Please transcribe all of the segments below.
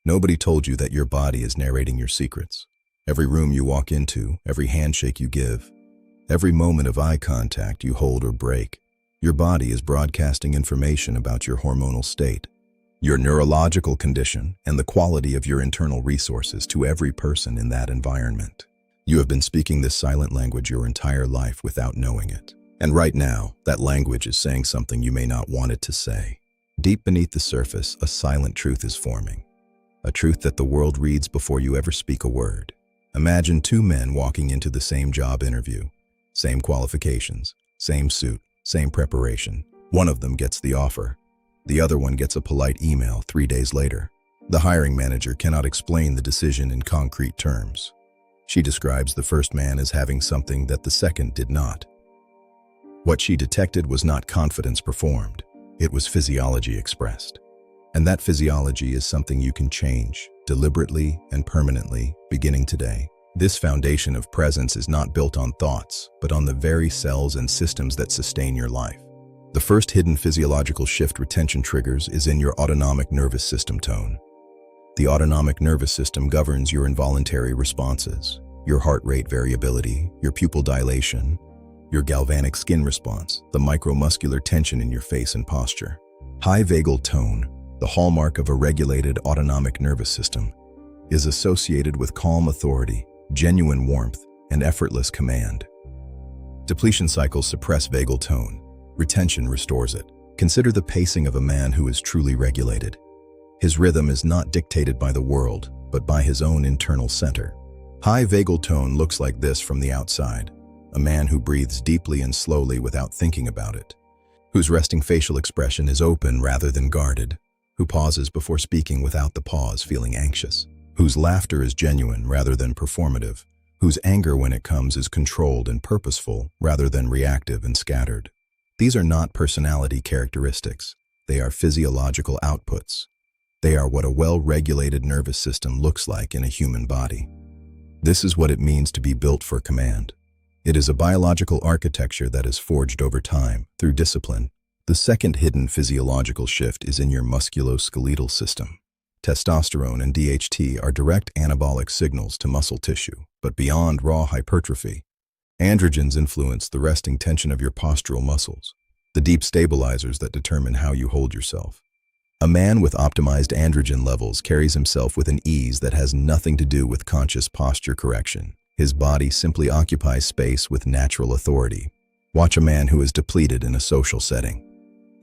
Nobody told you that your body is narrating your secrets. Every room you walk into, every handshake you give, every moment of eye contact you hold or break, your body is broadcasting information about your hormonal state, your neurological condition, and the quality of your internal resources to every person in that environment. You have been speaking this silent language your entire life without knowing it. And right now, that language is saying something you may not want it to say. Deep beneath the surface, a silent truth is forming. A truth that the world reads before you ever speak a word. Imagine two men walking into the same job interview. Same qualifications, same suit, same preparation. One of them gets the offer. The other one gets a polite email 3 days later. The hiring manager cannot explain the decision in concrete terms. She describes the first man as having something that the second did not. What she detected was not confidence performed. It was physiology expressed. And that physiology is something you can change, deliberately and permanently, beginning today. This foundation of presence is not built on thoughts, but on the very cells and systems that sustain your life. The first hidden physiological shift retention triggers is in your autonomic nervous system tone. The autonomic nervous system governs your involuntary responses, your heart rate variability, your pupil dilation, your galvanic skin response, the micromuscular tension in your face and posture. High vagal tone, the hallmark of a regulated autonomic nervous system, is associated with calm authority, genuine warmth, and effortless command. Depletion cycles suppress vagal tone. Retention restores it. Consider the pacing of a man who is truly regulated. His rhythm is not dictated by the world, but by his own internal center. High vagal tone looks like this from the outside. A man who breathes deeply and slowly without thinking about it, whose resting facial expression is open rather than guarded, who pauses before speaking without the pause feeling anxious, whose laughter is genuine rather than performative, whose anger when it comes is controlled and purposeful rather than reactive and scattered. These are not personality characteristics. They are physiological outputs. They are what a well-regulated nervous system looks like in a human body. This is what it means to be built for command. It is a biological architecture that is forged over time, through discipline. The second hidden physiological shift is in your musculoskeletal system. Testosterone and DHT are direct anabolic signals to muscle tissue, but beyond raw hypertrophy, androgens influence the resting tension of your postural muscles, the deep stabilizers that determine how you hold yourself. A man with optimized androgen levels carries himself with an ease that has nothing to do with conscious posture correction. His body simply occupies space with natural authority. Watch a man who is depleted in a social setting.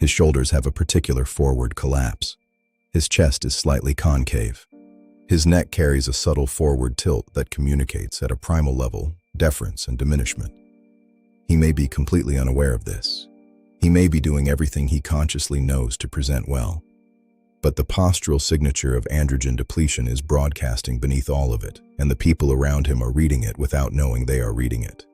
His shoulders have a particular forward collapse. His chest is slightly concave. His neck carries a subtle forward tilt that communicates at a primal level deference and diminishment. He may be completely unaware of this. He may be doing everything he consciously knows to present well. But the postural signature of androgen depletion is broadcasting beneath all of it, and the people around him are reading it without knowing they are reading it.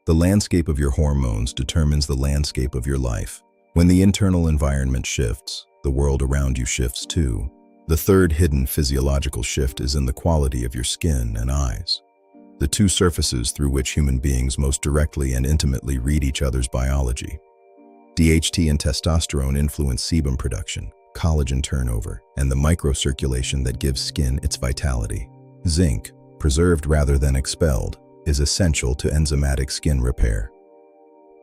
The landscape of your hormones determines the landscape of your life. When the internal environment shifts, the world around you shifts too. The third hidden physiological shift is in the quality of your skin and eyes, the two surfaces through which human beings most directly and intimately read each other's biology. DHT and testosterone influence sebum production, collagen turnover, and the microcirculation that gives skin its vitality. Zinc, preserved rather than expelled, is essential to enzymatic skin repair.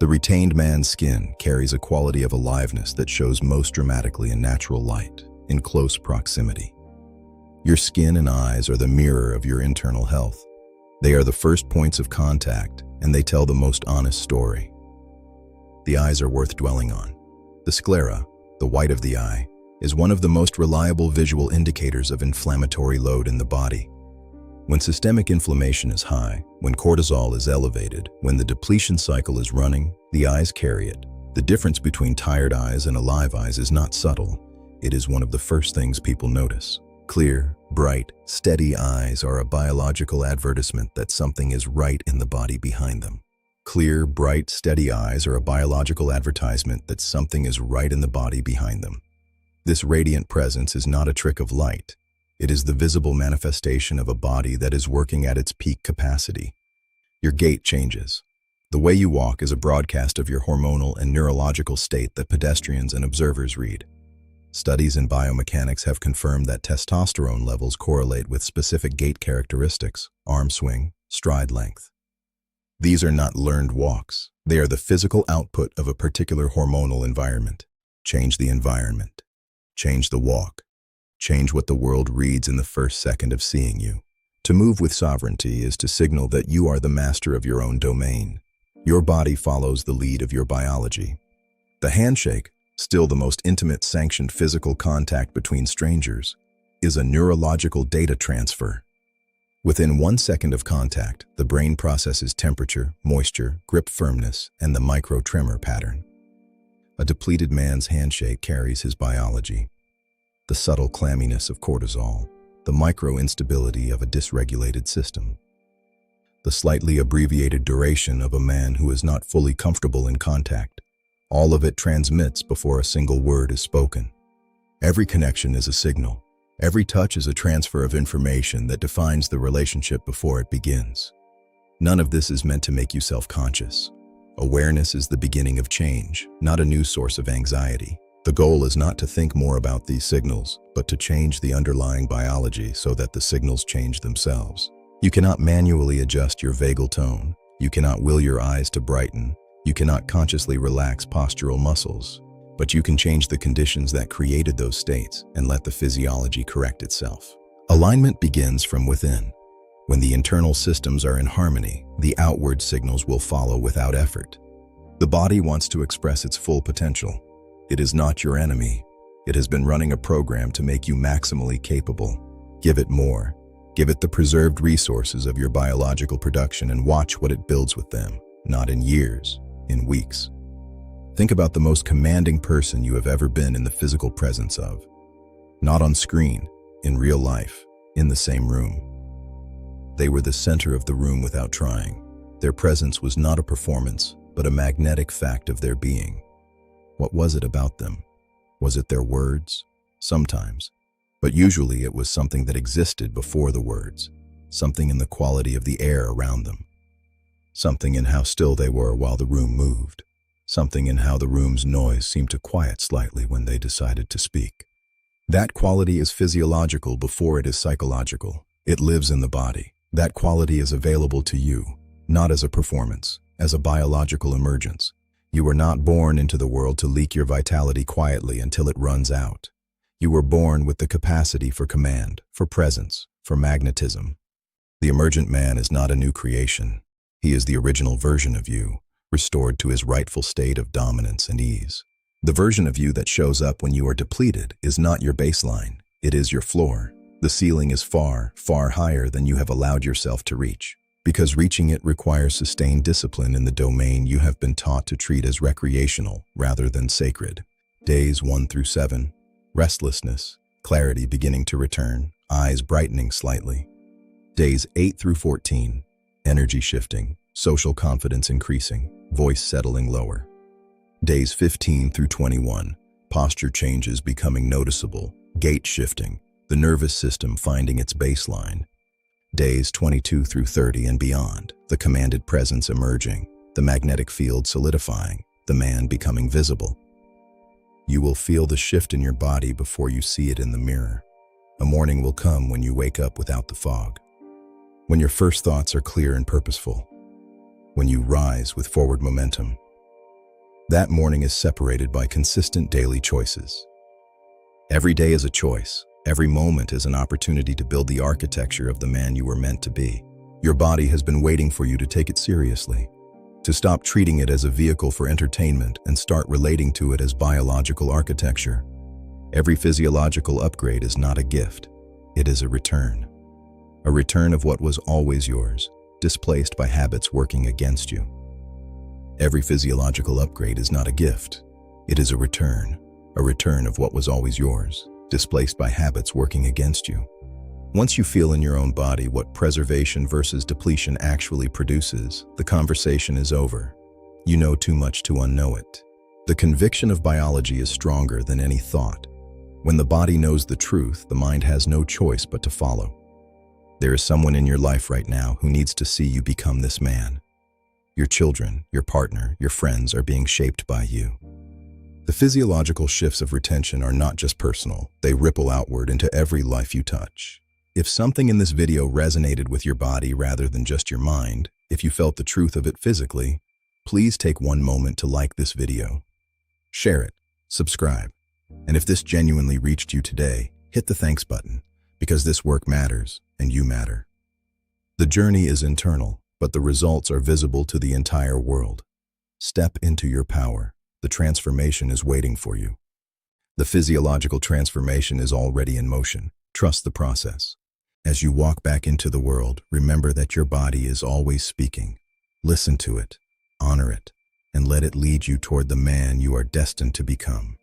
The retained man's skin carries a quality of aliveness that shows most dramatically in natural light, in close proximity. Your skin and eyes are the mirror of your internal health. They are the first points of contact, and they tell the most honest story. The eyes are worth dwelling on. The sclera, the white of the eye, is one of the most reliable visual indicators of inflammatory load in the body. When systemic inflammation is high, when cortisol is elevated, when the depletion cycle is running, the eyes carry it. The difference between tired eyes and alive eyes is not subtle. It is one of the first things people notice. Clear, bright, steady eyes are a biological advertisement that something is right in the body behind them. Clear, bright, steady eyes are a biological advertisement that something is right in the body behind them. This radiant presence is not a trick of light. It is the visible manifestation of a body that is working at its peak capacity. Your gait changes. The way you walk is a broadcast of your hormonal and neurological state that pedestrians and observers read. Studies in biomechanics have confirmed that testosterone levels correlate with specific gait characteristics, arm swing, stride length. These are not learned walks. They are the physical output of a particular hormonal environment. Change the environment. Change the walk. Change what the world reads in the first second of seeing you. To move with sovereignty is to signal that you are the master of your own domain. Your body follows the lead of your biology. The handshake, still the most intimate sanctioned physical contact between strangers, is a neurological data transfer. Within 1 second of contact, the brain processes temperature, moisture, grip firmness, and the micro-tremor pattern. A depleted man's handshake carries his biology. The subtle clamminess of cortisol, the micro-instability of a dysregulated system. The slightly abbreviated duration of a man who is not fully comfortable in contact. All of it transmits before a single word is spoken. Every connection is a signal. Every touch is a transfer of information that defines the relationship before it begins. None of this is meant to make you self-conscious. Awareness is the beginning of change, not a new source of anxiety. The goal is not to think more about these signals, but to change the underlying biology so that the signals change themselves. You cannot manually adjust your vagal tone. You cannot will your eyes to brighten. You cannot consciously relax postural muscles. But you can change the conditions that created those states and let the physiology correct itself. Alignment begins from within. When the internal systems are in harmony, the outward signals will follow without effort. The body wants to express its full potential. It is not your enemy. It has been running a program to make you maximally capable. Give it more. Give it the preserved resources of your biological production and watch what it builds with them, not in years, in weeks. Think about the most commanding person you have ever been in the physical presence of. Not on screen, in real life, in the same room. They were the center of the room without trying. Their presence was not a performance, but a magnetic fact of their being. What was it about them? Was it their words? Sometimes. But usually it was something that existed before the words, something in the quality of the air around them, something in how still they were while the room moved, something in how the room's noise seemed to quiet slightly when they decided to speak. That quality is physiological before it is psychological. It lives in the body. That quality is available to you, not as a performance, as a biological emergence. You were not born into the world to leak your vitality quietly until it runs out. You were born with the capacity for command, for presence, for magnetism. The emergent man is not a new creation. He is the original version of you, restored to his rightful state of dominance and ease. The version of you that shows up when you are depleted is not your baseline. It is your floor. The ceiling is far, far higher than you have allowed yourself to reach, because reaching it requires sustained discipline in the domain you have been taught to treat as recreational rather than sacred. Days 1 through 7, restlessness, clarity beginning to return, eyes brightening slightly. Days 8 through 14, energy shifting, social confidence increasing, voice settling lower. Days 15 through 21, posture changes becoming noticeable, gait shifting, the nervous system finding its baseline. Days 22 through 30 and beyond, the commanded presence emerging, the magnetic field solidifying, the man becoming visible. You will feel the shift in your body before you see it in the mirror. A morning will come when you wake up without the fog. When your first thoughts are clear and purposeful. When you rise with forward momentum. That morning is separated by consistent daily choices. Every day is a choice. Every moment is an opportunity to build the architecture of the man you were meant to be. Your body has been waiting for you to take it seriously, to stop treating it as a vehicle for entertainment and start relating to it as biological architecture. Every physiological upgrade is not a gift. It is a return. A return of what was always yours, displaced by habits working against you. Every physiological upgrade is not a gift. It is a return of what was always yours, displaced by habits working against you. Once you feel in your own body what preservation versus depletion actually produces, the conversation is over. You know too much to unknow it. The conviction of biology is stronger than any thought. When the body knows the truth, the mind has no choice but to follow. There is someone in your life right now who needs to see you become this man. Your children, your partner, your friends are being shaped by you. The The physiological shifts of retention are not just personal, they ripple outward into every life you touch. If something in this video resonated with your body rather than just your mind, if you felt the truth of it physically, please take one moment to like this video. Share it, subscribe, and if this genuinely reached you today, hit the thanks button, because this work matters and you matter. The journey is internal, but the results are visible to the entire world. Step into your power. The transformation is waiting for you. The physiological transformation is already in motion. Trust the process. As you walk back into the world, remember that your body is always speaking. Listen to it, honor it, and let it lead you toward the man you are destined to become.